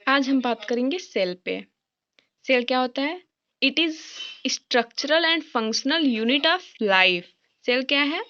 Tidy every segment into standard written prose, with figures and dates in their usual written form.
आज हम बात करेंगे सेल पे। सेल क्या होता है? It is structural and functional unit of life. Cell क्या है?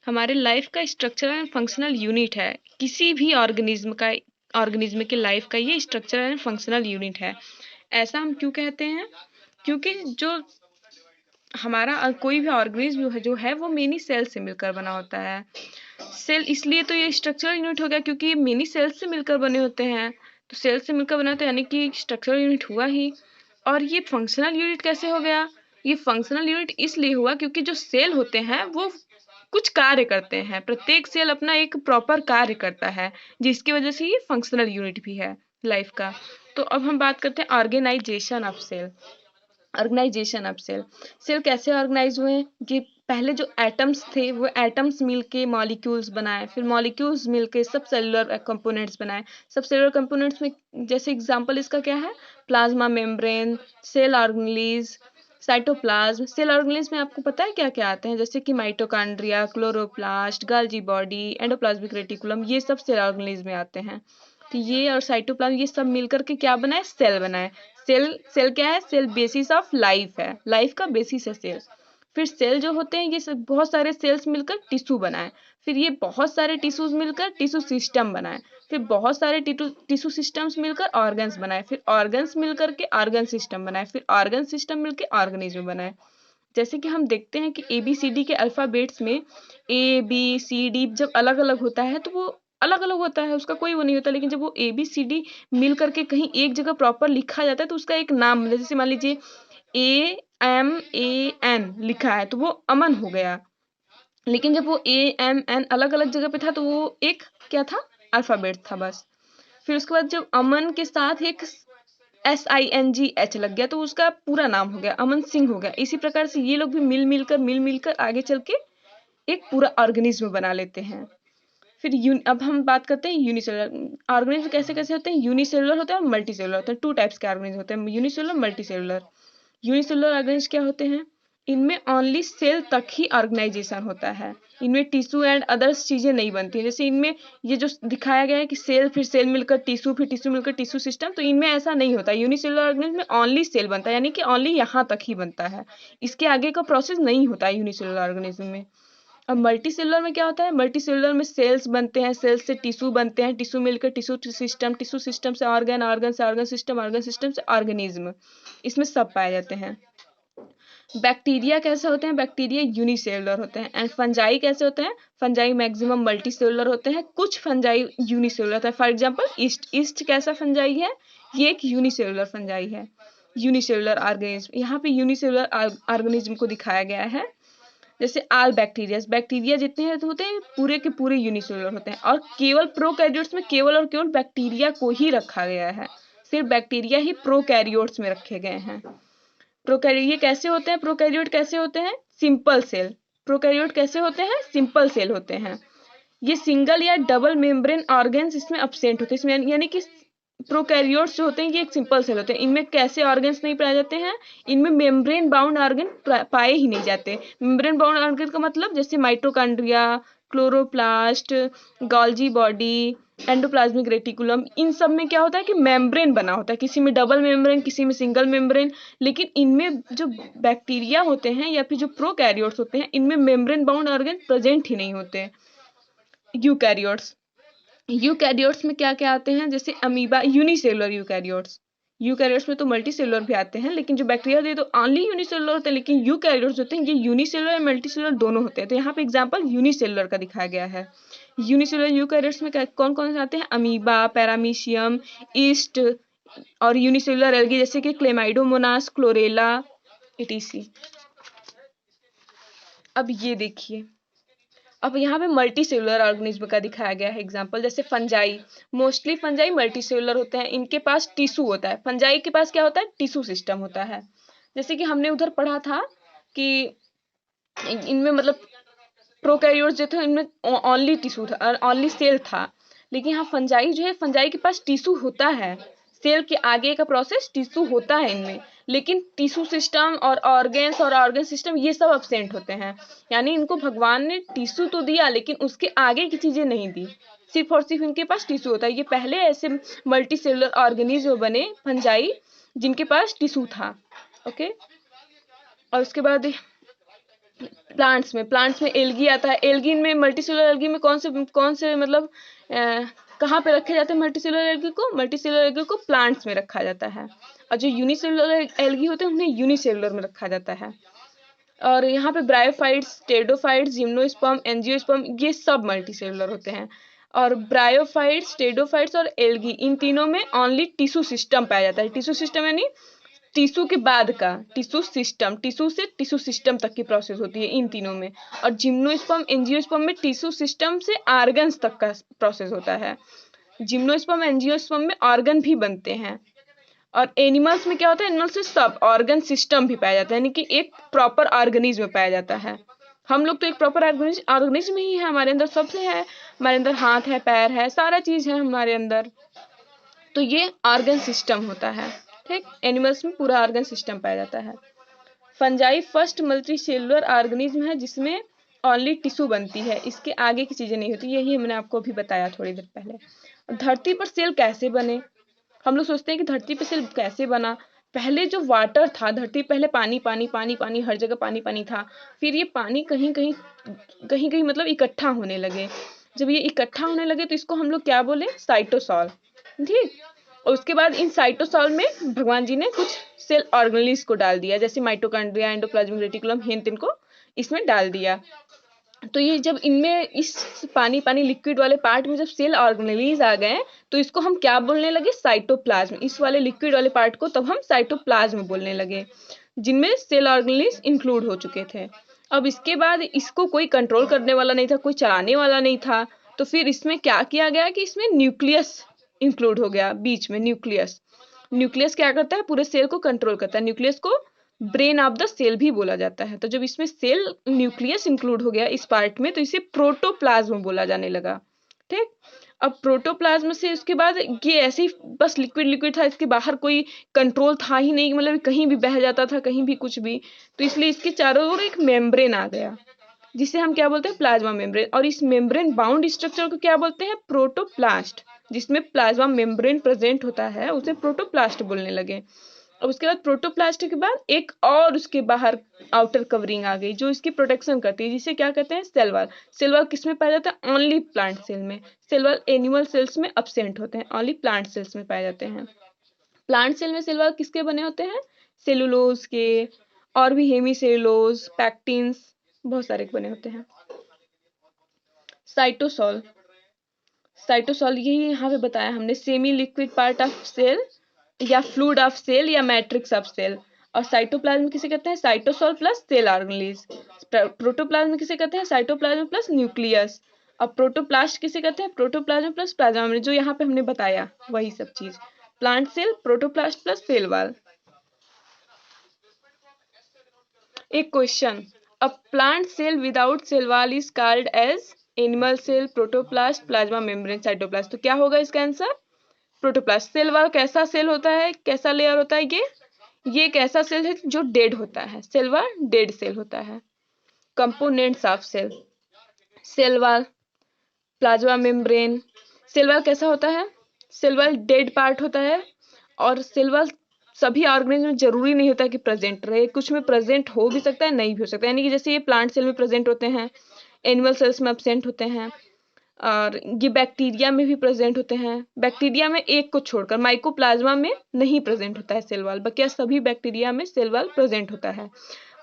हमारे लाइफ का स्ट्रक्चरल एंड फंक्शनल यूनिट है। किसी भी ऑर्गेनिज्म के लाइफ का ये स्ट्रक्चरल एंड फंक्शनल यूनिट है। ऐसा हम क्यों कहते हैं? क्योंकि जो हमारा कोई भी ऑर्गेनिज्म जो है वो मेनी सेल से मिलकर बना होता है। सेल इसलिए तो ये स्ट्रक्चरल यूनिट हो गया क्योंकि मेनी सेल से मिलकर बने होते हैं। तो सेल से मिलकर बना होता है यानी कि स्ट्रक्चरल यूनिट हुआ ही। और ये फंक्शनल यूनिट कैसे हो गया? ये फंक्शनल यूनिट इसलिए हुआ क्योंकि जो सेल होते हैं वो कुछ कार्य करते हैं। प्रत्येक सेल अपना एक प्रॉपर कार्य करता है, जिसकी वजह से ये फंक्शनल यूनिट भी है लाइफ का। तो अब हम बात करते हैं organization of cell. Organization of cell. Cell कैसे ऑर्गेनाइज हुए? कि पहले जो एटम्स थे वो एटम्स मिलके मॉलिक्यूल्स बनाए, फिर मॉलिक्यूल्स मिलके सब सेलुलर कंपोनेंट्स बनाए। सब सेलुलर कंपोनेंट्स में जैसे एग्जांपल इसका क्या है? Plasma membrane, cell organelles, cytoplasm. Cell organelles में आपको पता है क्या क्या आते हैं? जैसे कि mitochondria, chloroplast, Golgi body, endoplasmic reticulum, ये सब सेल ऑर्गेनेलिज में आते हैं। तो ये और साइटोप्लाज्म ये सब मिलकर के क्या बनाए? सेल बनाए। सेल क्या है? सेल बेसिस ऑफ लाइफ है, लाइफ का बेसिस है सेल। फिर सेल जो होते हैं ये सब बहुत सारे सेल्स मिलकर टिश्यू बनाए। फिर ये बहुत सारे टिश्यूज मिलकर टिश्यू सिस्टम बनाए। फिर बहुत सारे टिश्यू सिस्टम्स मिलकर ऑर्गन्स बनाए। फिर ऑर्गन्स मिलकर के ऑर्गन सिस्टम बनाए। फिर ऑर्गन सिस्टम मिलकर ऑर्गेनिज्म बनाए। जैसे कि हम देखते हैं कि ABCD के अल्फाबेट्स में ABCD जब अलग अलग होता है तो वो अलग अलग होता है, उसका कोई वो नहीं होता। लेकिन जब वो ABCD मिल करके कहीं एक जगह प्रॉपर लिखा जाता है तो उसका एक नाम, जैसे मान लीजिए AMAN लिखा है तो वो अमन हो गया। लेकिन जब वो AMN अलग अलग जगह पे था तो वो एक क्या था? अल्फाबेट था बस। फिर उसके बाद जब अमन के साथ एक SINGH लग गया तो उसका पूरा नाम हो गया, अमन सिंह हो गया। इसी प्रकार से ये लोग भी मिल मिलकर आगे चल के एक पूरा ऑर्गेनिज्म बना लेते हैं। फिर अब हम बात करते हैं यूनिसेलुलर ऑर्गेनिज्म कैसे कैसे होते हैं। यूनिसेलुलर होते हैं और मल्टीसेलुलर होते हैं। 2 टाइप्स के ऑर्गेनिज्म होते हैं, यूनिसेलुलर, मल्टीसेलुलर। यूनिसेलुलर ऑर्गेनिज्म क्या होते हैं? इनमें ओनली सेल तक ही ऑर्गेनाइजेशन होता है। इनमें टिश्यू एंड अदर्स चीजें नहीं बनती। जैसे इनमें ये जो दिखाया गया है कि सेल फिर सेल मिलकर टिश्यू, फिर टिश्यू मिलकर टिश्यू सिस्टम, तो इनमें ऐसा नहीं होता। यूनिसेलुलर ऑर्गेनिज्म में ओनली सेल बनता है, यानी कि ओनली यहाँ तक ही बनता है। इसके आगे का प्रोसेस नहीं होता है यूनिसेलुलर ऑर्गेनिज्म में। अब मल्टी सेलुलर में क्या होता है? मल्टी सेलुलर में सेल्स बनते हैं, सेल्स से टिश्यू बनते हैं, टिश्यू मिलकर टिश्यू सिस्टम से ऑर्गन, ऑर्गन से ऑर्गन सिस्टम से ऑर्गेनिज्म। इसमें सब पाए जाते हैं। बैक्टीरिया कैसे होते हैं? बैक्टीरिया यूनिसेलुलर होते हैं। एंड फंजाई कैसे होते हैं? फंजाई मैक्सिमम मल्टी सेलुलर होते हैं, कुछ फंजाई यूनिसेलुलर होता है। फॉर एग्जांपल ईस्ट कैसा फंजाई है? ये एक यूनिसेलुलर फंजाई है। यूनिसेलुलर ऑर्गेनिज्म, यहाँ पे यूनिसेलुलर ऑर्गेनिज्म को दिखाया गया है। जैसे आल बैक्टीरिया जितने होते हैं पूरे के पूरे यूनिसेलुलर होते हैं। और केवल प्रोकैरियोट्स में केवल और केवल बैक्टीरिया को ही रखा गया है। सिर्फ बैक्टीरिया ही प्रोकैरियोट्स में रखे गए हैं। प्रोकैरियोट कैसे होते हैं? प्रोकैरियोट कैसे होते हैं? Simple cell. प्रोकैरियोट कैसे होते हैं? सिंपल सेल होते हैं। ये सिंगल या डबल मेम्ब्रेन ऑर्गन्स इसमें अब्सेंट होते हैं। इसमें यानी कि प्रोकैरियोट्स जो होते हैं ये एक सिंपल सेल होते हैं। इनमें कैसे ऑर्गन्स नहीं पाए जाते हैं? इनमें मेम्ब्रेन बाउंड ऑर्गन पाए ही नहीं जाते। मेम्ब्रेन बाउंड ऑर्गन का मतलब जैसे mitochondria, chloroplast, Golgi body, endoplasmic reticulum, इन सब में क्या होता है कि मेम्ब्रेन बना होता है। किसी में डबल मेम्ब्रेन, किसी में सिंगल मेम्ब्रेन। लेकिन इनमें जो बैक्टीरिया होते हैं या फिर जो प्रोकैरियोट्स होते हैं इनमें मेम्ब्रेन बाउंड ऑर्गन प्रेजेंट ही नहीं होते। यूकैरियोट्स, यूकैरियोट्स में क्या क्या आते हैं? जैसे अमीबा, यूनिसेलुलर यूकैरियोट्स। यूकैरियोट्स में तो मल्टी सेलुलर भी आते हैं, लेकिन जो बैक्टीरिया होते हैं तो ओनली यूनिसेलुलर होते हैं। लेकिन यूकैरियोट्स होते हैं ये यूनिसेलुलर और मल्टी सेलुलर दोनों होते हैं। तो यहाँ पे एग्जांपल यूनिसेलुलर का दिखाया गया है। यूनिसेलुलर यूकैरियोट्स में कौन कौन से आते हैं? अमीबा, पैरामीशियम, ईस्ट और यूनिसेलुलर एल्गी जैसे कि क्लेमाइडोमोनास, क्लोरेला, etc। अब ये देखिए, अब यहाँ पे मल्टी सेलुलर ऑर्गेनिज्म का दिखाया गया है एग्जांपल। जैसे fungi, mostly fungi multi cellular होते हैं। इनके पास टिश्यू होता है। फंजाई के पास क्या होता है? टिश्यू सिस्टम होता है। जैसे कि हमने उधर पढ़ा था कि इनमें मतलब प्रोकैरियोट्स जो थे इनमें ओनली टिश्यू था और ओनली सेल था। लेकिन यहाँ फंजाई जो है, फंजाई के पास टिश्यू होता है। सेल के आगे का प्रोसेस टिश्यू होता है इनमें, लेकिन टिश्यू सिस्टम और ऑर्गन्स और ऑर्गन सिस्टम ये सब अब्सेंट होते हैं। यानी इनको भगवान ने टिश्यू तो दिया लेकिन उसके आगे की चीजें नहीं दी। सिर्फ और सिर्फ इनके पास टिश्यू होता है। ये पहले ऐसे मल्टी सेलुलर ऑर्गेनिज्म बने फंजाई जिनके पास टिश्यू था। ओके, और उसके बाद प्लांट्स में एल्गी आता है। एल्गी में मल्टीसेलुलर एल्गी में कौन से मतलब कहाँ पे रखे जाते हैं मल्टीसेलुलर एल्गी को? मल्टीसेलुलर एल्गी को प्लांट्स में रखा जाता है, और जो यूनिसेलुलर एल्गी होते हैं उन्हें यूनिसेलुलर में रखा जाता है। और यहाँ पे ब्रायोफाइट्स, टेडोफाइट्स, जिम्नोस्पर्म, एंजियोस्पर्म, ये सब मल्टीसेलुलर होते हैं। और ब्रायोफाइट्स, टेडोफाइट्स और एल्गी, इन तीनों में ओनली टिश्यू सिस्टम पाया जाता है। टिश्यू सिस्टम यानी टिश्यू के बाद का टिश्यू सिस्टम, टिश्यू से टिश्यू सिस्टम तक की प्रोसेस होती है इन तीनों में। और जिम्नोस्पर्म, एंजियोस्पर्म में टिश्यू सिस्टम से ऑर्गन्स तक का प्रोसेस होता है। जिम्नोस्पर्म, एंजियोस्पर्म में ऑर्गन भी बनते हैं। और एनिमल्स में क्या होता है? एनिमल्स में सब ऑर्गन सिस्टम भी पाया जाता है, यानी कि एक प्रॉपर ऑर्गेनिज्म पाया जाता है। हम लोग तो एक प्रॉपर ऑर्गेनिज्म ही है, हमारे अंदर सबसे है, हमारे अंदर हाथ है, पैर है, सारा चीज है हमारे अंदर। तो ये ऑर्गन सिस्टम होता है। ठीक, एनिमल्स में पूरा ऑर्गन सिस्टम पाया जाता है। Fungi first multi cellular organism है जिसमें ओनली टिश्यू बनती है, इसके आगे की चीजें नहीं होती। यही मैंने आपको अभी बताया थोड़ी देर पहले। धरती पर सेल कैसे बने? हम लोग सोचते हैं कि धरती पर सेल कैसे बना। पहले जो वाटर था, धरती पहले पानी पानी पानी पानी, हर जगह पानी पानी था। फिर ये पानी कहीं कहीं मतलब इकट्ठा होने लगे। जब ये इकट्ठा होने लगे तो इसको हम लोग क्या बोले? साइटोसॉल। ठीक, और उसके बाद इन साइटोसॉल में भगवान जी ने कुछ सेल ऑर्गेनेल्स को डाल दिया, जैसे माइटोकॉन्ड्रिया, एंडोप्लाज्मिक रेटिकुलम, हेंथ, इनको इसमें डाल दिया। तो ये जब इनमें इस पानी पानी लिक्विड वाले पार्ट में जब सेल ऑर्गेनेल्स आ गए तो इसको हम क्या बोलने लगे? साइटोप्लाज्म। इस वाले लिक्विड वाले पार्ट को तब हम साइटोप्लाज्म बोलने लगे, जिनमें सेल ऑर्गेनेल्स इंक्लूड हो चुके थे। अब इसके बाद इसको कोई कंट्रोल करने वाला नहीं था, कोई चलाने वाला नहीं था। तो फिर इसमें क्या किया गया कि इसमें न्यूक्लियस इंक्लूड हो गया बीच में। न्यूक्लियस क्या करता है? पूरे सेल को कंट्रोल करता है। न्यूक्लियस को ब्रेन ऑफ द सेल भी बोला जाता है। तो जब इसमें सेल न्यूक्लियस इंक्लूड हो गया इस पार्ट में तो इसे प्रोटोप्लाज्म बोला जाने लगा। ठीक, अब प्रोटोप्लाज्म से उसके बाद ये ऐसे ही बस लिक्विड था, इसके बाहर कोई कंट्रोल था ही नहीं, मतलब कहीं भी बह जाता था, कहीं भी कुछ भी। तो इसलिए इसके चारों ओर एक मेम्ब्रेन आ गया, जिसे हम क्या बोलते हैं? Plasma membrane. और इस मेम्ब्रेन बाउंड स्ट्रक्चर को क्या बोलते हैं? प्रोटोप्लास्ट। जिसमें प्लाज्मा मेम्ब्रेन प्रेजेंट होता है उसे प्रोटोप्लास्ट बोलने लगे। अब उसके बाद प्रोटोप्लास्ट के बाद एक और उसके बाहर आउटर कवरिंग आ गई जो इसकी प्रोटेक्शन करती है, जिसे क्या कहते हैं? Cell wall. सेल वॉल किस में पाया जाता है? ओनली प्लांट सेल में। सेल वॉल एनिमल सेल्स में अब्सेंट होते हैं, ओनली प्लांट सेल्स में पाए जाते हैं। प्लांट सेल में सेल वॉल किसके बने होते हैं? सेलुलोज के, और भी हेमीसेलुलोज, पैक्टिन्स, बहुत सारे बने होते हैं। साइटोसॉल, साइटोसॉल यही यहाँ पे बताया हमने, semi liquid part of cell या फ्लूइड ऑफ सेल या मैट्रिक्स ऑफ सेल। और साइटोप्लाज्म किसे कहते हैं? Cytosol plus cell organelles. Protoplasm किसे कहते हैं? Cytoplasm plus nucleus. और प्रोटोप्लास्ट किसे कहते हैं? प्रोटोप्लाज्म प्लस प्लाज्मा मेम्ब्रेन, जो यहाँ पे हमने बताया वही सब चीज। Plant cell, protoplast plus cell wall. एक question, a plant cell without cell wall is called as animal cell, protoplast, plasma membrane, cytoplast. तो क्या होगा इसका आंसर? प्रोटोप्लास्ट। सेल वॉल कैसा सेल होता है, कैसा लेयर होता है? ये एक ऐसा सेल है जो डेड होता है। सेल वॉल डेड सेल होता है। Components of cell, cell wall, plasma membrane. Cell wall कैसा होता है? सेल वॉल डेड पार्ट होता है। और सेल वॉल सभी ऑर्गेनिज्म में जरूरी नहीं होता कि प्रेजेंट रहे, कुछ में प्रेजेंट हो भी सकता है, नहीं भी हो सकता है। यानी कि जैसे ये प्लांट सेल में प्रेजेंट होते हैं, एनिमल सेल्स में एब्सेंट होते हैं, और ये बैक्टीरिया में भी प्रेजेंट होते हैं। बैक्टीरिया में एक को छोड़कर, माइकोप्लाज्मा में नहीं प्रेजेंट होता है सेल वॉल, बाकी सभी बैक्टीरिया में सेल वॉल प्रेजेंट होता है।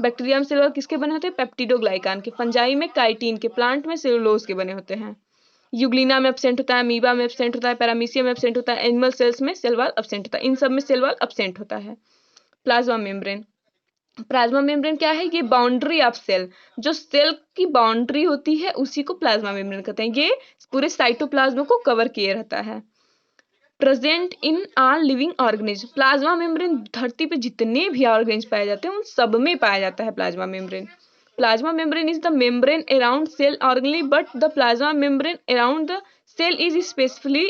बैक्टीरिया में सेल वॉल किसके बने होते हैं? पेप्टिडोग्लाइकान के। फंजाई में काइटिन के। प्लांट में सेलुलोज के बने होते हैं। यूग्लिना में एब्सेंट होता है, अमीबा में एब्सेंट होता है, पैरामीशियम में एब्सेंट होता है, एनिमल सेल्स में सेल वॉल एब्सेंट होता है। इन सब में सेल वॉल एब्सेंट होता है। प्लाज्मा मेम्ब्रेन, प्लाज्मा मेम्ब्रेन क्या है? ये बाउंड्री ऑफ सेल, जो सेल की बाउंड्री होती है उसी को प्लाज्मा मेम्ब्रेन कहते हैं। ये पूरे साइटोप्लाज्म को कवर किए रहता है। Present in all living organism, plasma membrane धरती पे जितने भी ऑर्गेनिज्म पाए जाते हैं उन सब में पाया जाता है plasma membrane. Plasma membrane is the membrane around cell organelle, but the plasma membrane around the cell is specifically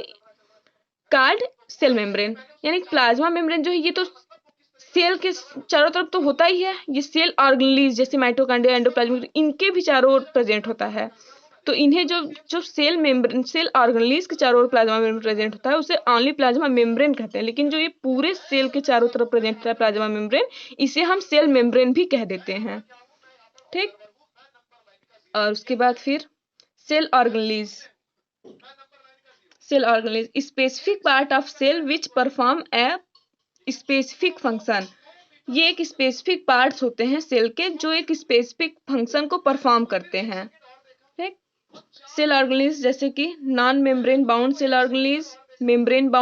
called cell membrane. यानी प्लाज्मा मेम्ब्रेन जो है ये तो सेल के चारों तरफ तो होता ही है, ये सेल ऑर्गेनेल्स जैसे माइटोकॉन्ड्रिया, एंडोप्लाज्म, इनके भी चारों ओर प्रेजेंट होता है। तो इन्हें जो जो सेल मेम्ब्रेन, सेल ऑर्गेनेल्स के चारों ओर प्लाज्मा मेम्ब्रेन प्रेजेंट होता है उसे ऑनली प्लाज्मा मेम्ब्रेन कहते हैं। लेकिन जो ये पूरे सेल के चारों तरफ प्रेजेंट होता है प्लाज्मा मेम्ब्रेन, इसे हम सेल मेम्ब्रेन भी कह देते हैं। ठीक, और उसके बाद फिर cell organelles. Cell organelles specific part of cell which perform a specific function. ये एक स्पेसिफिक पार्ट्स होते हैं सेल के जो एक स्पेसिफिक फंक्शन को परफॉर्म करते हैं। ठीक, सेल ऑर्गेनेल्स जैसे कि non membrane bound cell organelles, membrane bound